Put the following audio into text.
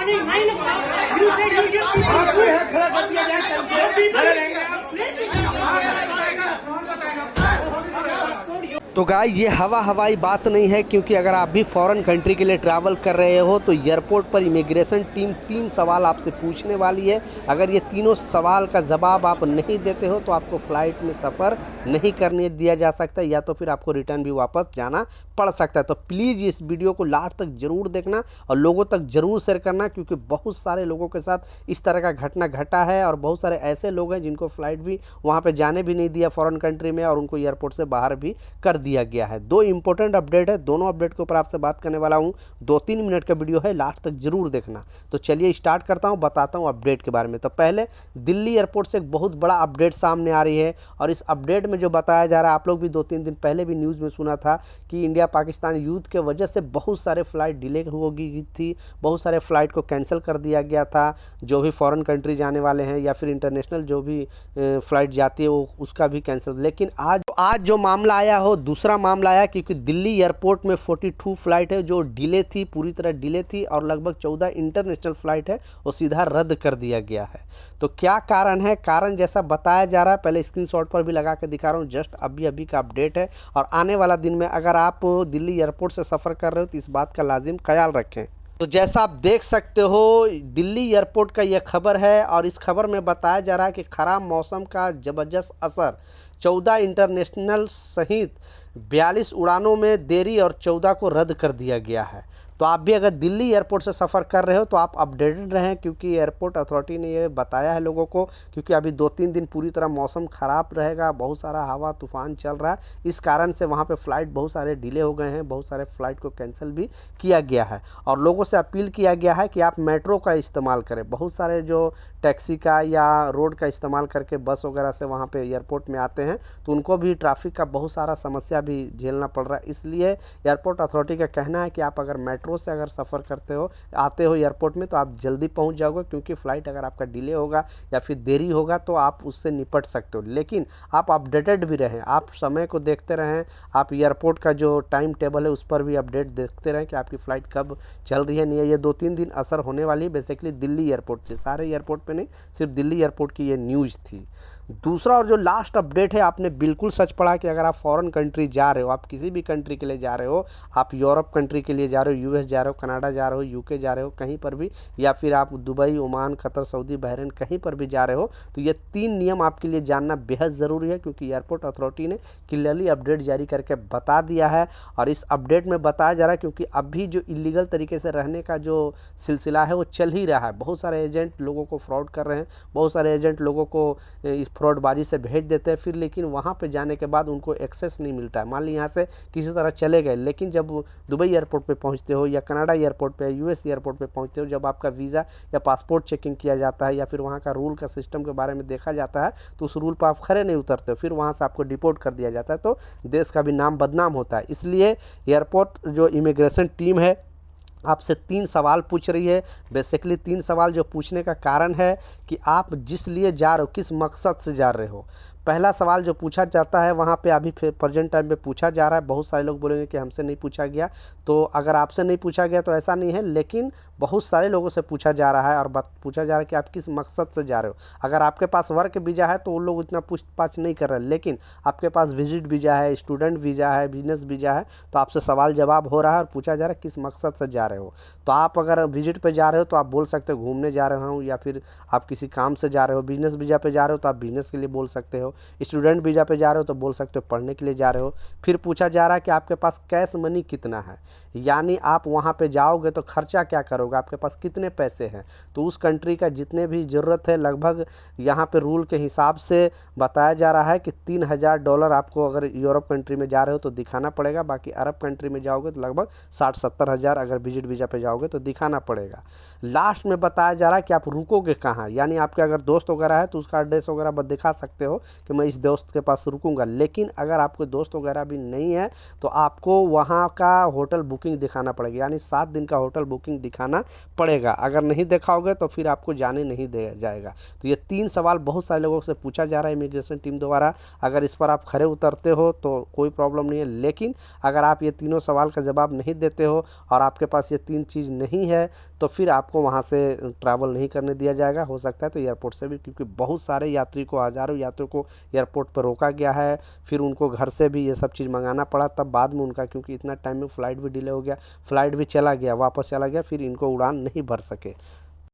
नहीं नहीं लगता। You said you give people- आपको यहाँ खड़ा कर दिया जाए, कल से खड़े रहेंगे आप। तो गाइस ये हवाई बात नहीं है, क्योंकि अगर आप भी फॉरेन कंट्री के लिए ट्रैवल कर रहे हो तो एयरपोर्ट पर इमिग्रेशन टीम 3 सवाल आपसे पूछने वाली है। अगर ये तीनों सवाल का जवाब आप नहीं देते हो तो आपको फ़्लाइट में सफ़र नहीं करने दिया जा सकता, या तो फिर आपको रिटर्न भी वापस जाना पड़ सकता है। तो प्लीज़ इस वीडियो को लास्ट तक ज़रूर देखना और लोगों तक ज़रूर शेयर करना, क्योंकि बहुत सारे लोगों के साथ इस तरह का घटना घटा है और बहुत सारे ऐसे लोग हैं जिनको फ़्लाइट भी वहाँ पर जाने भी नहीं दिया फ़ॉरेन कंट्री में, और उनको एयरपोर्ट से बाहर भी कर दिया गया है। 2 इंपॉर्टेंट अपडेट है, दोनों अपडेट के ऊपर आपसे बात करने वाला हूँ। 2-3 मिनट का वीडियो है, लास्ट तक जरूर देखना। तो चलिए स्टार्ट करता हूँ, बताता हूँ अपडेट के बारे में। तो पहले दिल्ली एयरपोर्ट से एक बहुत बड़ा अपडेट सामने आ रही है, और इस अपडेट में जो बताया जा रहा है, आप लोग भी 2-3 दिन पहले भी न्यूज़ में सुना था कि इंडिया पाकिस्तान युद्ध के वजह से बहुत सारे फ़्लाइट डिले हो गई थी, बहुत सारे फ़्लाइट को कैंसिल कर दिया गया था, जो भी फॉरेन कंट्री जाने वाले हैं या फिर इंटरनेशनल जो भी फ़्लाइट जाती है वो उसका भी कैंसिल। लेकिन आज जो मामला आया हो दूसरा मामला आया, क्योंकि दिल्ली एयरपोर्ट में 42 फ़्लाइट है जो डिले थी, पूरी तरह डिले थी, और लगभग 14 इंटरनेशनल फ़्लाइट है वो सीधा रद्द कर दिया गया है। तो क्या कारण है? कारण जैसा बताया जा रहा है, पहले स्क्रीनशॉट पर भी लगा के दिखा रहा हूँ, जस्ट अभी का अपडेट है। और आने वाला दिन में अगर आप दिल्ली एयरपोर्ट से सफ़र कर रहे हो तो इस बात का लाजिम ख्याल रखें। तो जैसा आप देख सकते हो दिल्ली एयरपोर्ट का यह खबर है, और इस खबर में बताया जा रहा है कि ख़राब मौसम का ज़बरदस्त असर 14 इंटरनेशनल सहित 42 उड़ानों में देरी और 14 को रद्द कर दिया गया है। तो आप भी अगर दिल्ली एयरपोर्ट से सफ़र कर रहे हो तो आप अपडेटेड रहें, क्योंकि एयरपोर्ट अथॉरिटी ने ये बताया है लोगों को, क्योंकि अभी 2-3 दिन पूरी तरह मौसम ख़राब रहेगा, बहुत सारा हवा तूफ़ान चल रहा है, इस कारण से वहाँ पे फ़्लाइट बहुत सारे डिले हो गए हैं, बहुत सारे फ़्लाइट को कैंसिल भी किया गया है। और लोगों से अपील किया गया है कि आप मेट्रो का इस्तेमाल करें। बहुत सारे जो टैक्सी का या रोड का इस्तेमाल करके बस वगैरह से वहाँ पे एयरपोर्ट में आते हैं तो उनको भी ट्रैफिक का बहुत सारा समस्या भी झेलना पड़ रहा है। इसलिए एयरपोर्ट अथॉरिटी का कहना है कि आप अगर मेट्रो से अगर सफ़र करते हो, आते हो एयरपोर्ट में, तो आप जल्दी पहुंच जाओगे, क्योंकि फ़्लाइट अगर आपका डिले होगा या फिर देरी होगा तो आप उससे निपट सकते हो। लेकिन आप अपडेटेड भी रहें, आप समय को देखते रहें, आप एयरपोर्ट का जो टाइम टेबल है उस पर भी अपडेट देखते रहें कि आपकी फ़्लाइट कब चल रही है नहीं है। ये 2-3 दिन असर होने वाली है बेसिकली दिल्ली एयरपोर्ट से, सारे एयरपोर्ट पे नहीं, सिर्फ दिल्ली एयरपोर्ट की ये न्यूज़ थी। दूसरा और जो लास्ट अपडेट है, आपने बिल्कुल सच पढ़ा कि अगर आप फॉरेन कंट्री जा रहे हो, आप किसी भी कंट्री के लिए जा रहे हो, आप यूरोप कंट्री के लिए जा रहे हो, यूएस जा रहे हो, कनाडा जा रहे हो, यूके जा रहे हो, कहीं पर भी, या फिर आप Dubai, Oman, Qatar, Saudi, Bahrain कहीं पर भी जा रहे हो, तो ये 3 नियम आपके लिए जानना बेहद ज़रूरी है, क्योंकि एयरपोर्ट अथॉरिटी ने क्लियरली अपडेट जारी करके बता दिया है। और इस अपडेट में बताया जा रहा है, क्योंकि अभी जो इलीगल तरीके से रहने का जो सिलसिला है वो चल ही रहा है, बहुत सारे एजेंट लोगों को फ्रॉड कर रहे हैं, बहुत सारे एजेंट लोगों को इस फ्रॉडबाजी से भेज देते हैं, फिर लेकिन वहाँ पे जाने के बाद उनको एक्सेस नहीं मिलता है। मान ली यहाँ से किसी तरह चले गए, लेकिन जब दुबई एयरपोर्ट पे पहुँचते हो या कनाडा एयरपोर्ट पे, यूएस एयरपोर्ट पे पहुँचते हो, जब आपका वीज़ा या पासपोर्ट चेकिंग किया जाता है या फिर वहाँ का रूल का सिस्टम के बारे में देखा जाता है, तो उस रूल पर आप खड़े नहीं उतरते हो, फिर वहाँ से आपको डिपोर्ट कर दिया जाता है, तो देश का भी नाम बदनाम होता है। इसलिए एयरपोर्ट जो इमिग्रेशन टीम है आपसे 3 सवाल पूछ रही है। बेसिकली 3 सवाल जो पूछने का कारण है कि आप जिस लिए जा रहे हो, किस मकसद से जा रहे हो। पहला सवाल जो पूछा जाता है वहाँ पे अभी फिर प्रेजेंट टाइम पे पूछा जा रहा है, बहुत सारे लोग बोलेंगे कि हमसे नहीं पूछा गया, तो अगर आपसे नहीं पूछा गया तो ऐसा नहीं है, लेकिन बहुत सारे लोगों से पूछा जा रहा है और पूछा जा रहा है कि आप किस मकसद से जा रहे हो। अगर आपके पास वर्क वीज़ा है तो वो लोग इतना पूछताछ नहीं कर रहे, लेकिन आपके पास विजिट वीज़ा है, स्टूडेंट वीज़ा है, बिजनेस वीज़ा है, तो आपसे सवाल जवाब हो रहा है और पूछा जा रहा है किस मकसद से जा रहे हो। तो आप अगर विजिट पे जा रहे हो तो आप बोल सकते हो घूमने जा रहा हूँ, या फिर आप किसी काम से जा रहे हो। बिजनेस वीज़ा पे जा रहे हो तो आप बिजनेस के लिए बोल सकते हो। स्टूडेंट वीज़ा पे जा रहे हो तो बोल सकते हो पढ़ने के लिए जा रहे हो। फिर पूछा जा रहा है कि आपके पास कैश मनी कितना है, यानी आप वहाँ पे जाओगे तो खर्चा क्या करोगे, आपके पास कितने पैसे हैं। तो उस कंट्री का जितने भी ज़रूरत है, लगभग यहाँ पे रूल के हिसाब से बताया जा रहा है कि $3000 आपको अगर यूरोप कंट्री में जा रहे हो तो दिखाना पड़ेगा, बाकी अरब कंट्री में जाओगे तो लगभग 60-70 हज़ार अगर विजिट वीज़ा पे जाओगे तो दिखाना पड़ेगा। लास्ट में बताया जा रहा है कि आप रुकोगे कहाँ, यानी आपके अगर दोस्त वगैरह है तो उसका एड्रेस वगैरह दिखा सकते हो कि मैं इस दोस्त के पास रुकूंगा। लेकिन अगर आपको दोस्त वगैरह भी नहीं है तो आपको वहाँ का होटल बुकिंग दिखाना पड़ेगा, यानी 7 दिन का होटल बुकिंग दिखाना पड़ेगा। अगर नहीं दिखाओगे तो फिर आपको जाने नहीं दिया जाएगा। तो ये 3 सवाल बहुत सारे लोगों से पूछा जा रहा है इमिग्रेशन टीम द्वारा। अगर इस पर आप खरे उतरते हो तो कोई प्रॉब्लम नहीं है, लेकिन अगर आप ये तीनों सवाल का जवाब नहीं देते हो और आपके पास ये 3 चीज़ नहीं है तो फिर आपको वहाँ से ट्रैवल नहीं करने दिया जाएगा। हो सकता है तो एयरपोर्ट से भी, क्योंकि बहुत सारे यात्री को, हज़ारों यात्रियों को एयरपोर्ट पर रोका गया है। फिर उनको घर से भी ये सब चीज़ मंगाना पड़ा, तब बाद में उनका, क्योंकि इतना टाइम में फ़्लाइट भी डिले हो गया, फ़्लाइट भी चला गया, वापस चला गया, फिर इनको उड़ान नहीं भर सके।